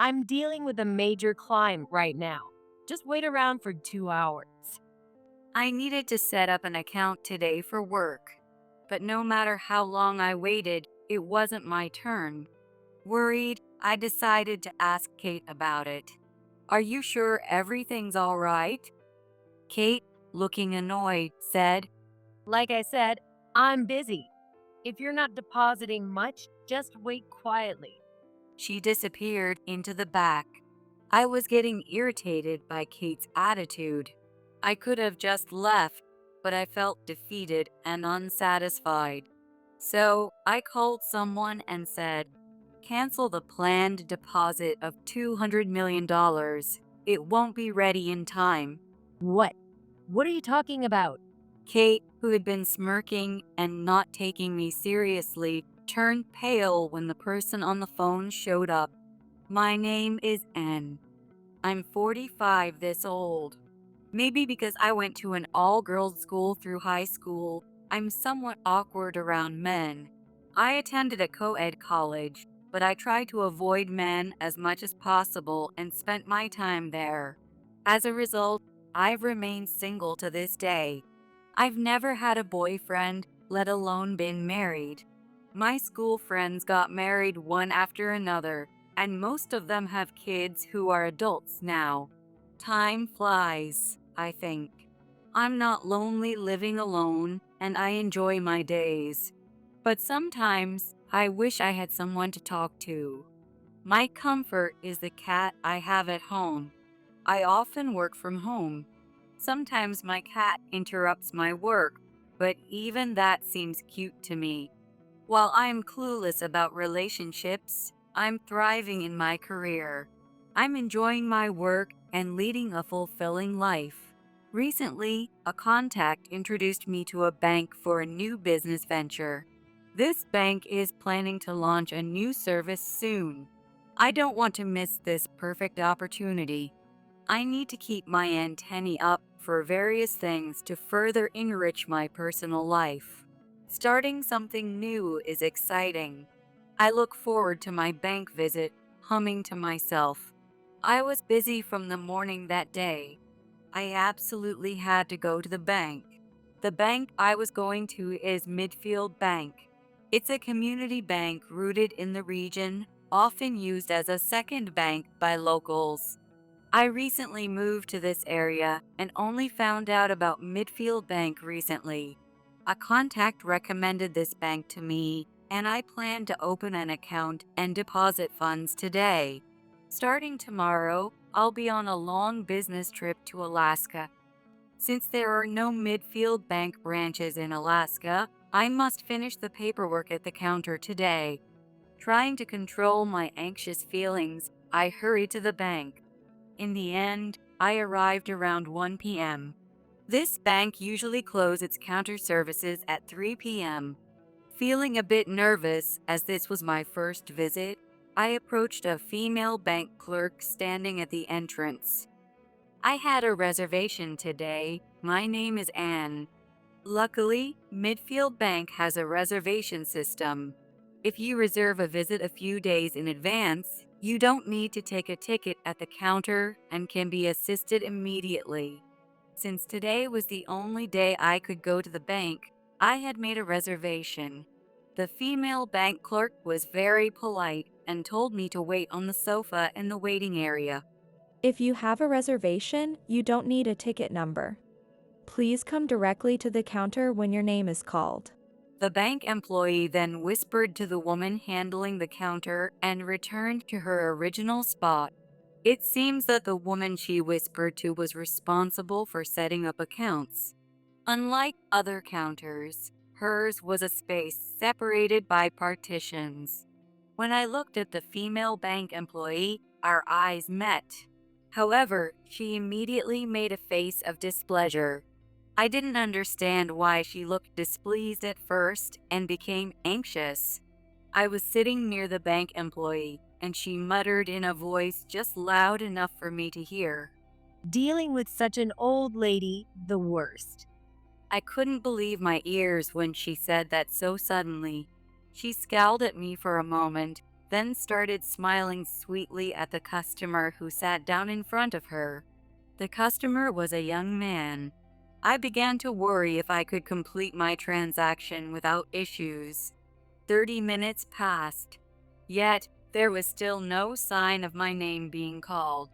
I'm dealing with a major client right now. Just wait around for 2 hours. I needed to set up an account today for work, but no matter how long I waited, it wasn't my turn. Worried, I decided to ask Kate about it. Are you sure everything's all right? Kate, looking annoyed, said, Like I said, I'm busy. If you're not depositing much, just wait quietly. She disappeared into the back. I was getting irritated by Kate's attitude. I could have just left, but I felt defeated and unsatisfied. So I called someone and said, cancel the planned deposit of $200 million. It won't be ready in time. What? What are you talking about? Kate, who had been smirking and not taking me seriously, turned pale when the person on the phone showed up. My name is Anne. I'm 45 this old. Maybe because I went to an all-girls school through high school, I'm somewhat awkward around men. I attended a co-ed college, but I tried to avoid men as much as possible and spent my time there. As a result, I've remained single to this day. I've never had a boyfriend, let alone been married. My school friends got married one after another, and most of them have kids who are adults now. Time flies, I think. I'm not lonely living alone, and I enjoy my days. But sometimes, I wish I had someone to talk to. My comfort is the cat I have at home. I often work from home. Sometimes my cat interrupts my work, but even that seems cute to me. While I'm clueless about relationships, I'm thriving in my career. I'm enjoying my work and leading a fulfilling life. Recently, a contact introduced me to a bank for a new business venture. This bank is planning to launch a new service soon. I don't want to miss this perfect opportunity. I need to keep my antennae up for various things to further enrich my personal life. Starting something new is exciting. I look forward to my bank visit, humming to myself. I was busy from the morning that day. I absolutely had to go to the bank. The bank I was going to is Midfield Bank. It's a community bank rooted in the region, often used as a second bank by locals. I recently moved to this area and only found out about Midfield Bank recently. A contact recommended this bank to me, and I plan to open an account and deposit funds today. Starting tomorrow, I'll be on a long business trip to Alaska. Since there are no Midfield Bank branches in Alaska, I must finish the paperwork at the counter today. Trying to control my anxious feelings, I hurried to the bank. In the end, I arrived around 1 p.m. This bank usually closes its counter services at 3 p.m. Feeling a bit nervous as this was my first visit, I approached a female bank clerk standing at the entrance. I had a reservation today. My name is Anne. Luckily, Midfield Bank has a reservation system. If you reserve a visit a few days in advance, you don't need to take a ticket at the counter and can be assisted immediately. Since today was the only day I could go to the bank, I had made a reservation. The female bank clerk was very polite and told me to wait on the sofa in the waiting area. If you have a reservation, you don't need a ticket number. Please come directly to the counter when your name is called. The bank employee then whispered to the woman handling the counter and returned to her original spot. It seems that the woman she whispered to was responsible for setting up accounts. Unlike other counters, hers was a space separated by partitions. When I looked at the female bank employee, our eyes met. However, she immediately made a face of displeasure. I didn't understand why she looked displeased at first and became anxious. I was sitting near the bank employee, and she muttered in a voice just loud enough for me to hear. Dealing with such an old lady, the worst. I couldn't believe my ears when she said that so suddenly. She scowled at me for a moment, then started smiling sweetly at the customer who sat down in front of her. The customer was a young man. I began to worry if I could complete my transaction without issues. 30 minutes passed, yet there was still no sign of my name being called.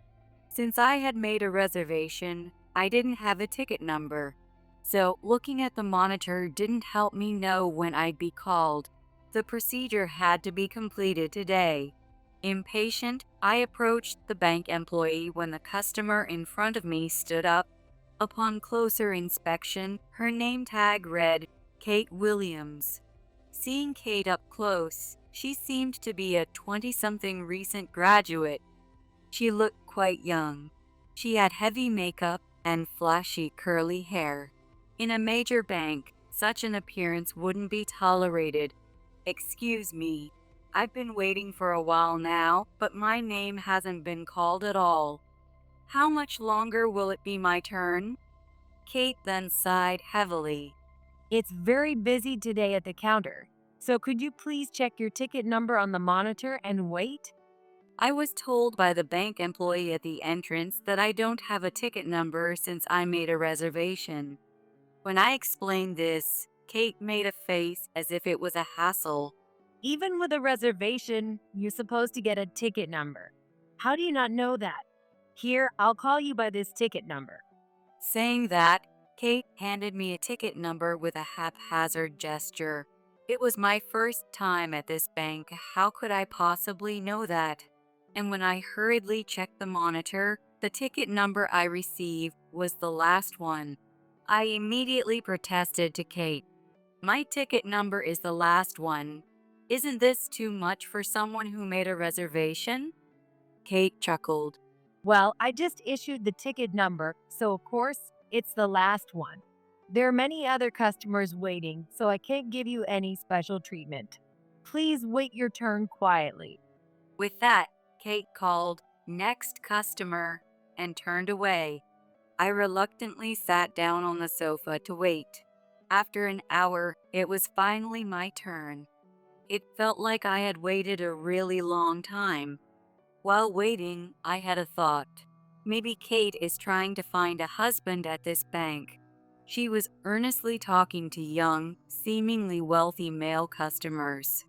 Since I had made a reservation, I didn't have a ticket number, so looking at the monitor didn't help me know when I'd be called. The procedure had to be completed today. Impatient, I approached the bank employee when the customer in front of me stood up. Upon closer inspection, her name tag read Kate Williams. Seeing Kate up close, she seemed to be a 20-something recent graduate. She looked quite young. She had heavy makeup and flashy curly hair. In a major bank, such an appearance wouldn't be tolerated. "Excuse me, I've been waiting for a while now, but my name hasn't been called at all. How much longer will it be my turn?" Kate then sighed heavily. It's very busy today at the counter, so could you please check your ticket number on the monitor and wait? I was told by the bank employee at the entrance that I don't have a ticket number since I made a reservation. When I explained this, Kate made a face as if it was a hassle. Even with a reservation, you're supposed to get a ticket number. How do you not know that? Here, I'll call you by this ticket number. Saying that, Kate handed me a ticket number with a haphazard gesture. It was my first time at this bank. How could I possibly know that? And when I hurriedly checked the monitor, the ticket number I received was the last one. I immediately protested to Kate. "My ticket number is the last one. Isn't this too much for someone who made a reservation?" Kate chuckled. Well, I just issued the ticket number, so of course, it's the last one. There are many other customers waiting, so I can't give you any special treatment. Please wait your turn quietly. With that, Kate called, "Next customer," and turned away. I reluctantly sat down on the sofa to wait. After an hour, it was finally my turn. It felt like I had waited a really long time. While waiting, I had a thought. Maybe Kate is trying to find a husband at this bank. She was earnestly talking to young, seemingly wealthy male customers.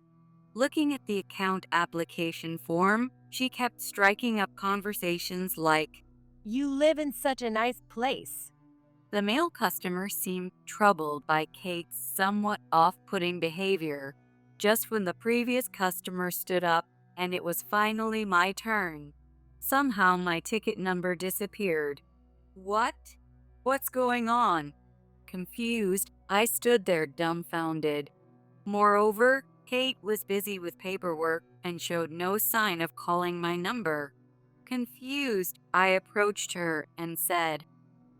Looking at the account application form, she kept striking up conversations like, You live in such a nice place. the male customer seemed troubled by Kate's somewhat off-putting behavior. Just when the previous customer stood up and it was finally my turn, somehow my ticket number disappeared. What? What's going on? Confused, I stood there dumbfounded. Moreover, Kate was busy with paperwork and showed no sign of calling my number. Confused, I approached her and said,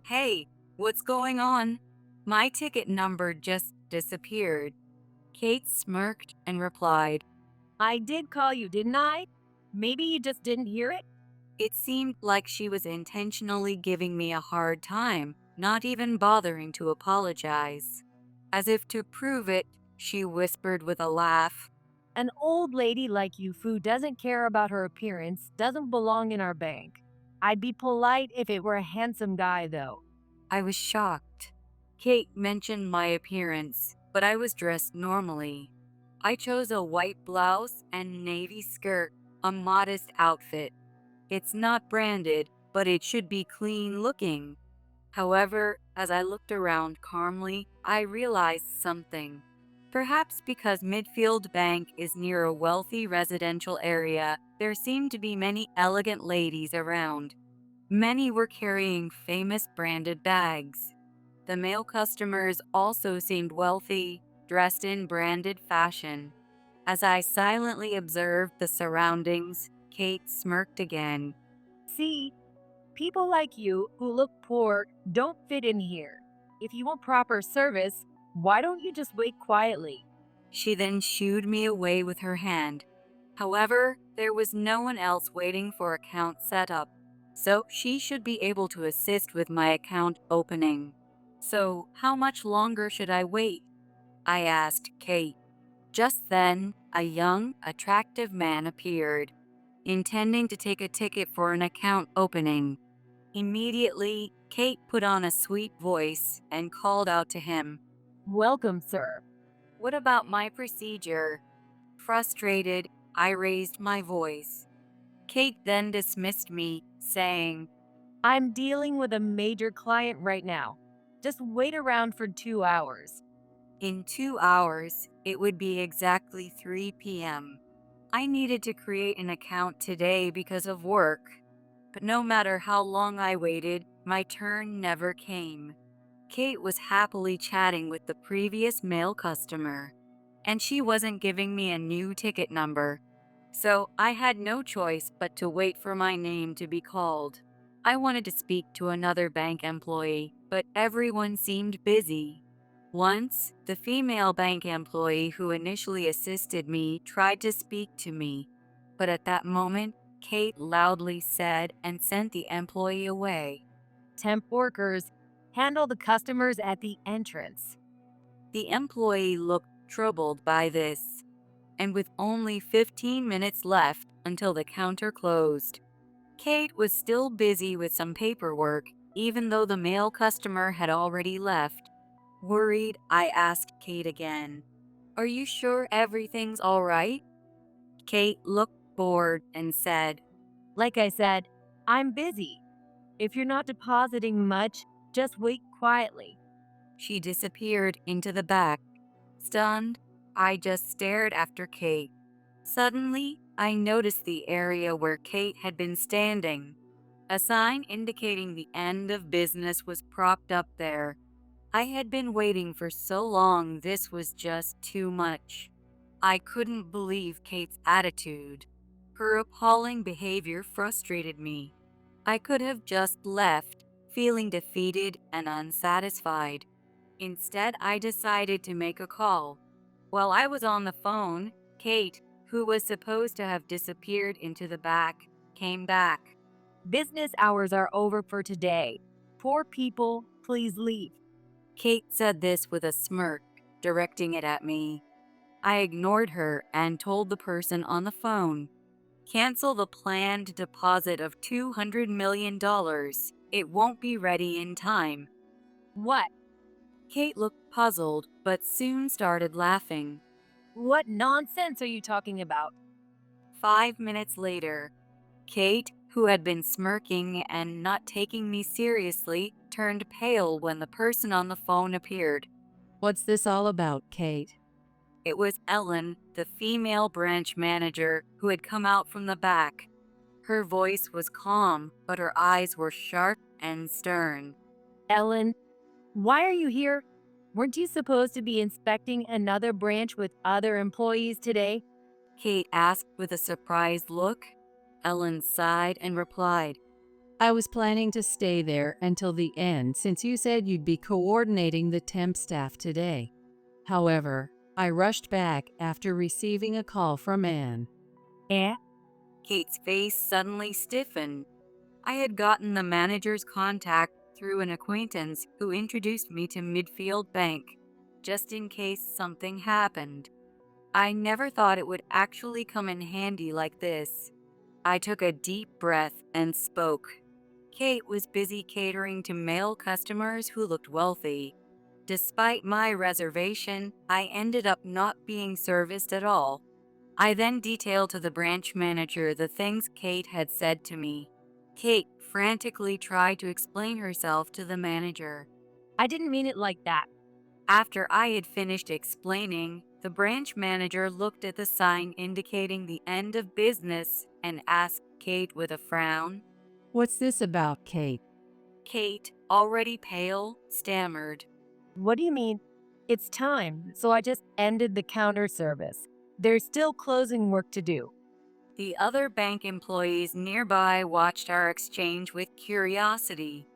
"Hey, what's going on? My ticket number just disappeared." Kate smirked and replied, I did call you, didn't I? Maybe you just didn't hear it? It seemed like she was intentionally giving me a hard time, not even bothering to apologize. As if to prove it, she whispered with a laugh, An old lady like you who doesn't care about her appearance doesn't belong in our bank. I'd be polite if it were a handsome guy, though. I was shocked. Kate mentioned my appearance, but I was dressed normally. I chose a white blouse and navy skirt, a modest outfit. It's not branded, but it should be clean looking. However, as I looked around calmly, I realized something. Perhaps because Midfield Bank is near a wealthy residential area, there seemed to be many elegant ladies around. Many were carrying famous branded bags. The male customers also seemed wealthy, dressed in branded fashion. As I silently observed the surroundings, Kate smirked again. See, people like you who look poor don't fit in here. If you want proper service, why don't you just wait quietly? She then shooed me away with her hand. However, there was no one else waiting for account setup, so she should be able to assist with my account opening. So, how much longer should I wait? I asked Kate. Just then, a young, attractive man appeared, intending to take a ticket for an account opening. Immediately, Kate put on a sweet voice and called out to him, Welcome, sir. "What about my procedure?" Frustrated, I raised my voice. Kate then dismissed me, saying, I'm dealing with a major client right now. Just wait around for 2 hours. in 2 hours, it would be exactly 3 p.m. I needed to create an account today because of work, but no matter how long I waited, my turn never came. Kate was happily chatting with the previous male customer, and she wasn't giving me a new ticket number, so I had no choice but to wait for my name to be called. I wanted to speak to another bank employee, but everyone seemed busy. Once, the female bank employee who initially assisted me tried to speak to me, but at that moment, Kate loudly said and sent the employee away. Temp workers handle the customers at the entrance. The employee looked troubled by this, and with only 15 minutes left until the counter closed, Kate was still busy with some paperwork, even though the male customer had already left. Worried, I asked Kate again, "Are you sure everything's all right?" Kate looked bored and said, Like I said, I'm busy. If you're not depositing much, just wait quietly. She disappeared into the back. Stunned, I just stared after Kate. Suddenly, I noticed the area where Kate had been standing. A sign indicating the end of business was propped up there. I had been waiting for so long, this was just too much. I couldn't believe Kate's attitude. Her appalling behavior frustrated me. I could have just left, feeling defeated and unsatisfied. Instead, I decided to make a call. While I was on the phone, Kate, who was supposed to have disappeared into the back, came back. Business hours are over for today. Poor people, please leave. Kate said this with a smirk, directing it at me. I ignored her and told the person on the phone, "Cancel the planned deposit of $200 million. It won't be ready in time." What? Kate looked puzzled, but soon started laughing. What nonsense are you talking about? 5 minutes later, Kate, who had been smirking and not taking me seriously, turned pale when the person on the phone appeared. What's this all about, Kate? It was Ellen, the female branch manager, who had come out from the back. Her voice was calm, but her eyes were sharp and stern. Ellen, why are you here? Weren't you supposed to be inspecting another branch with other employees today? Kate asked with a surprised look. Ellen sighed and replied, I was planning to stay there until the end since you said you'd be coordinating the temp staff today. However, I rushed back after receiving a call from Anne. Eh? Kate's face suddenly stiffened. I had gotten the manager's contact through an acquaintance who introduced me to Midfield Bank, just in case something happened. I never thought it would actually come in handy like this. I took a deep breath and spoke. Kate was busy catering to male customers who looked wealthy. Despite my reservation, I ended up not being serviced at all. I then detailed to the branch manager the things Kate had said to me. Kate frantically tried to explain herself to the manager. I didn't mean it like that. After I had finished explaining, the branch manager looked at the sign indicating the end of business and asked Kate with a frown. What's this about, Kate? Kate, already pale, stammered. What do you mean? It's time, so I just ended the counter service. There's still closing work to do. The other bank employees nearby watched our exchange with curiosity.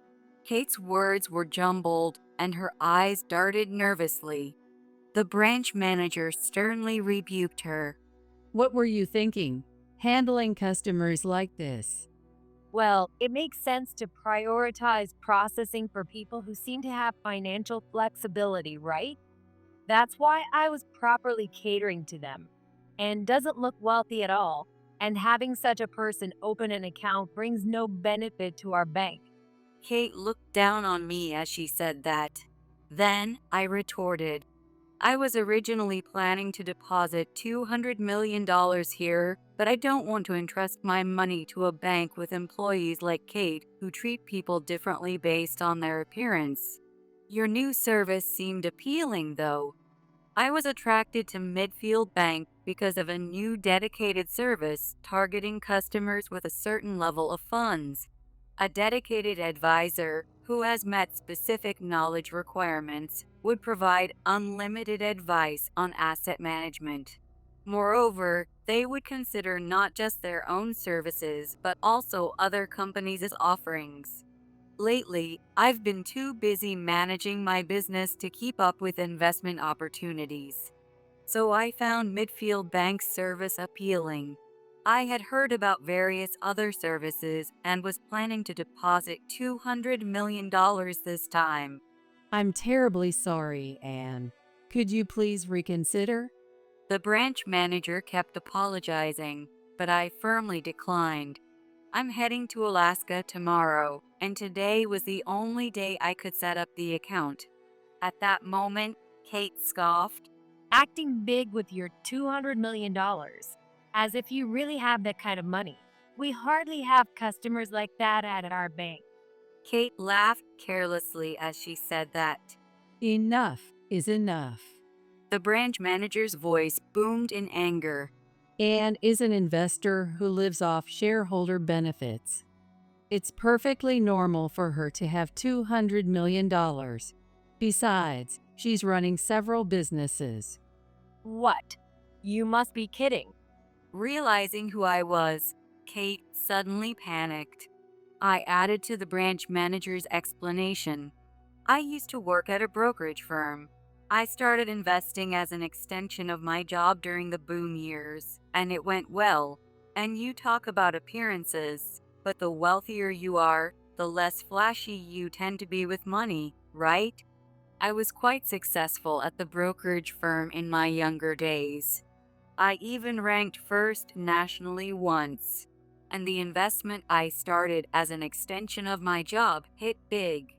Kate's words were jumbled and her eyes darted nervously. The branch manager sternly rebuked her. What were you thinking? Handling customers like this? Well, it makes sense to prioritize processing for people who seem to have financial flexibility, right? That's why I was properly catering to them. and doesn't look wealthy at all, and having such a person open an account brings no benefit to our bank. Kate looked down on me as she said that. Then I retorted, I was originally planning to deposit $200 million here, but I don't want to entrust my money to a bank with employees like Kate who treat people differently based on their appearance. Your new service seemed appealing, though. I was attracted to Midfield Bank because of a new dedicated service targeting customers with a certain level of funds. A dedicated advisor who has met specific knowledge requirements would provide unlimited advice on asset management. Moreover, they would consider not just their own services but also other companies' offerings. Lately, I've been too busy managing my business to keep up with investment opportunities. So I found Midfield Bank's service appealing. I had heard about various other services and was planning to deposit $200 million this time. I'm terribly sorry, Anne. Could you please reconsider? The branch manager kept apologizing, but I firmly declined. I'm heading to Alaska tomorrow, and today was the only day I could set up the account. At that moment, Kate scoffed. Acting big with your $200 million, as if you really have that kind of money. We hardly have customers like that at our bank. Kate laughed carelessly as she said that. Enough is enough. The branch manager's voice boomed in anger. Anne is an investor who lives off shareholder benefits. It's perfectly normal for her to have $200 million. Besides, she's running several businesses. What? You must be kidding. Realizing who I was, Kate suddenly panicked. I added to the branch manager's explanation. I used to work at a brokerage firm. I started investing as an extension of my job during the boom years, and it went well. And you talk about appearances, but the wealthier you are, the less flashy you tend to be with money, right? I was quite successful at the brokerage firm in my younger days. I even ranked first nationally once. And the investment I started as an extension of my job hit big.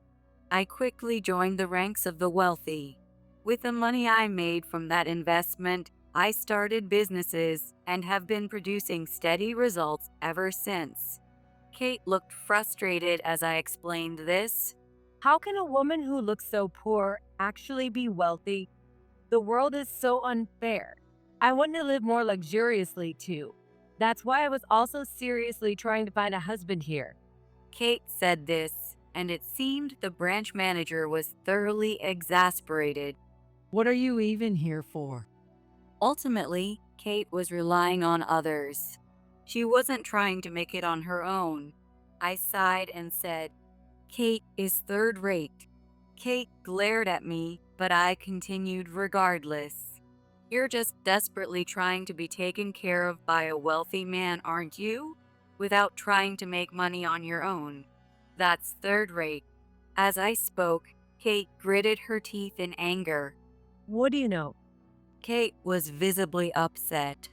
I quickly joined the ranks of the wealthy. With the money I made from that investment, I started businesses and have been producing steady results ever since. Kate looked frustrated as I explained this. How can a woman who looks so poor actually be wealthy? The world is so unfair. I want to live more luxuriously too. That's why I was also seriously trying to find a husband here. Kate said this, and it seemed the branch manager was thoroughly exasperated. What are you even here for? Ultimately, Kate was relying on others. She wasn't trying to make it on her own. I sighed and said, Kate is third rate. Kate glared at me, but I continued regardless. You're just desperately trying to be taken care of by a wealthy man, aren't you? Without trying to make money on your own. That's third rate. As I spoke, Kate gritted her teeth in anger. What do you know? Kate was visibly upset.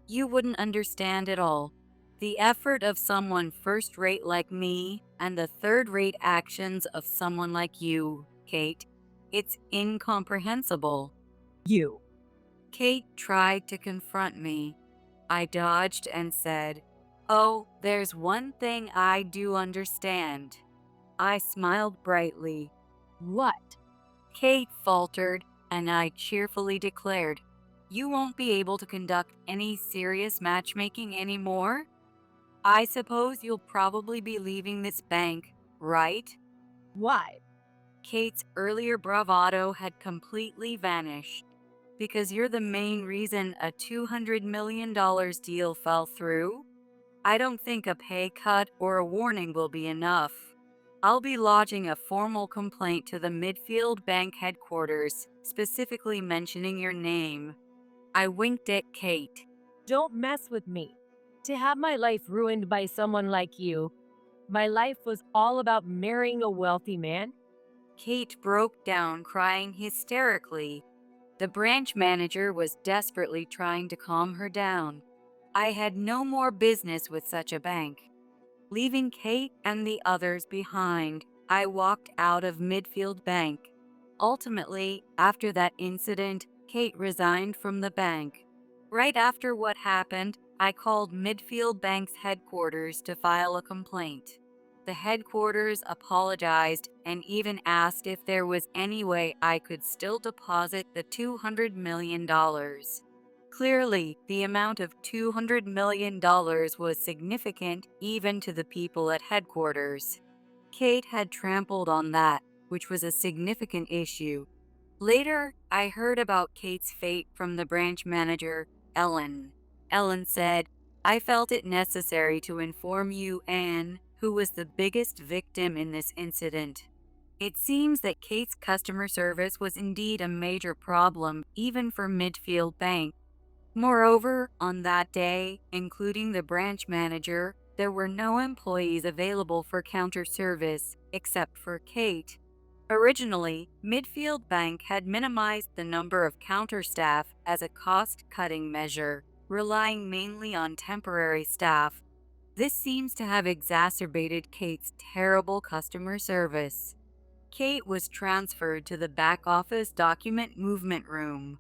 You wouldn't understand at all. The effort of someone first-rate like me and the third-rate actions of someone like you, Kate. It's incomprehensible. You. Kate tried to confront me. I dodged and said, Oh, there's one thing I do understand. I smiled brightly. What? Kate faltered, and I cheerfully declared, You won't be able to conduct any serious matchmaking anymore? I suppose you'll probably be leaving this bank, right? Why? Kate's earlier bravado had completely vanished. Because you're the main reason a $200 million deal fell through? I don't think a pay cut or a warning will be enough. I'll be lodging a formal complaint to the Midfield Bank headquarters, specifically mentioning your name. I winked at Kate. Don't mess with me. To have my life ruined by someone like you. My life was all about marrying a wealthy man. Kate broke down, crying hysterically. The branch manager was desperately trying to calm her down. I had no more business with such a bank. Leaving Kate and the others behind, I walked out of Midfield Bank. Ultimately, after that incident, Kate resigned from the bank. Right after what happened, I called Midfield Bank's headquarters to file a complaint. The headquarters apologized and even asked if there was any way I could still deposit the $200 million. Clearly, the amount of $200 million was significant even to the people at headquarters. Kate had trampled on that, which was a significant issue. Later, I heard about Kate's fate from the branch manager, Ellen. Ellen said, "I felt it necessary to inform you, Anne, who was the biggest victim in this incident." It seems that Kate's customer service was indeed a major problem, even for Midfield Bank. Moreover, on that day, including the branch manager, there were no employees available for counter service, except for Kate. Originally, Midfield Bank had minimized the number of counter staff as a cost-cutting measure, relying mainly on temporary staff. This seems to have exacerbated Kate's terrible customer service. Kate was transferred to the back-office document movement room.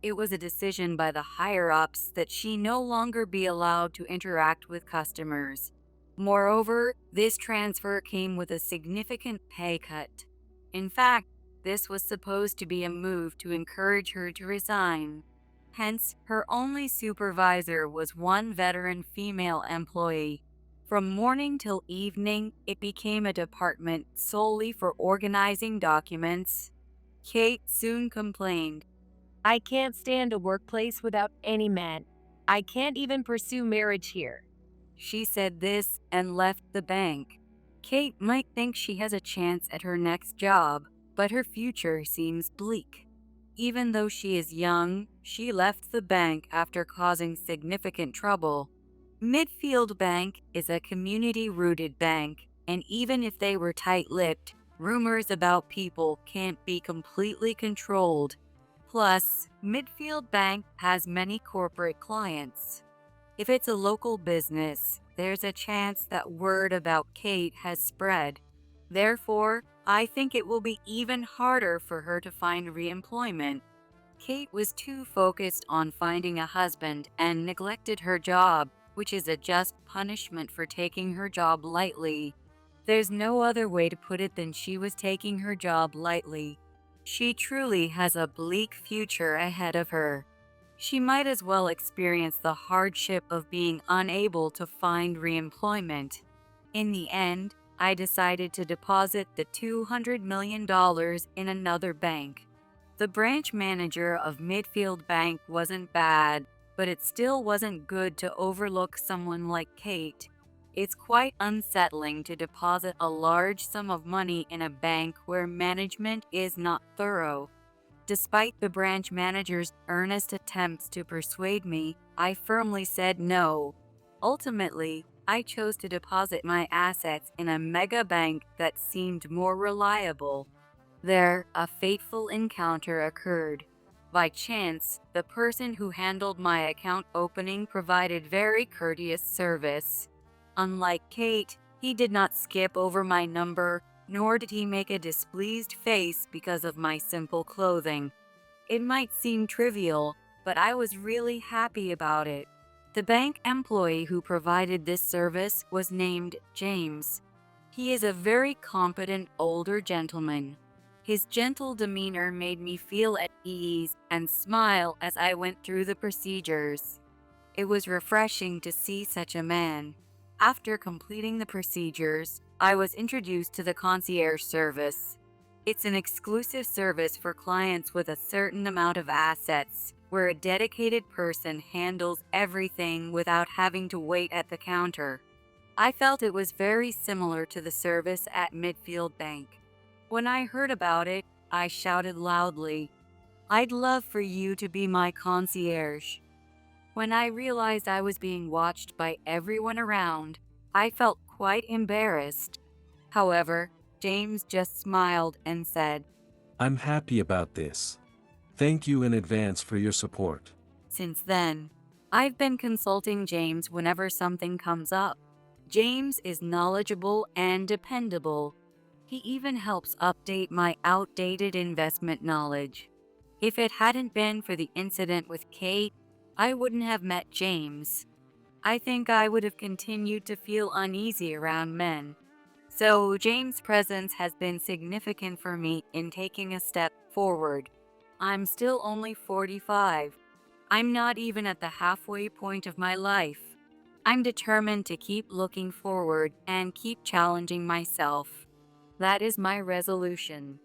It was a decision by the higher-ups that she no longer be allowed to interact with customers. Moreover, this transfer came with a significant pay cut. In fact, this was supposed to be a move to encourage her to resign. Hence, her only supervisor was one veteran female employee. From morning till evening, it became a department solely for organizing documents. Kate soon complained. I can't stand a workplace without any man. I can't even pursue marriage here. She said this and left the bank. Kate might think she has a chance at her next job, but her future seems bleak. Even though she is young, she left the bank after causing significant trouble. Midfield Bank is a community-rooted bank, and even if they were tight-lipped, rumors about people can't be completely controlled. Plus, Midfield Bank has many corporate clients. If it's a local business, there's a chance that word about Kate has spread. Therefore, I think it will be even harder for her to find re-employment. Kate was too focused on finding a husband and neglected her job, which is a just punishment for taking her job lightly. There's no other way to put it than she was taking her job lightly. She truly has a bleak future ahead of her. She might as well experience the hardship of being unable to find re-employment. In the end, I decided to deposit the $200 million in another bank. The branch manager of Midfield Bank wasn't bad, but it still wasn't good to overlook someone like Kate. It's quite unsettling to deposit a large sum of money in a bank where management is not thorough. Despite the branch manager's earnest attempts to persuade me, I firmly said no. Ultimately, I chose to deposit my assets in a mega bank that seemed more reliable. There, a fateful encounter occurred. By chance, the person who handled my account opening provided very courteous service. Unlike Kate, he did not skip over my number, nor did he make a displeased face because of my simple clothing. It might seem trivial, but I was really happy about it. The bank employee who provided this service was named James. He is a very competent older gentleman. His gentle demeanor made me feel at ease and smile as I went through the procedures. It was refreshing to see such a man. After completing the procedures, I was introduced to the concierge service. It's an exclusive service for clients with a certain amount of assets, where a dedicated person handles everything without having to wait at the counter. I felt it was very similar to the service at Midfield Bank. When I heard about it, I shouted loudly, "I'd love for you to be my concierge." When I realized I was being watched by everyone around, I felt quite embarrassed. However, James just smiled and said, "I'm happy about this. Thank you in advance for your support. Since then, I've been consulting James whenever something comes up. James is knowledgeable and dependable. He even helps update my outdated investment knowledge. If it hadn't been for the incident with Kate, I wouldn't have met James. I think I would have continued to feel uneasy around men. So James' presence has been significant for me in taking a step forward. I'm still only 45. I'm not even at the halfway point of my life. I'm determined to keep looking forward and keep challenging myself. That is my resolution.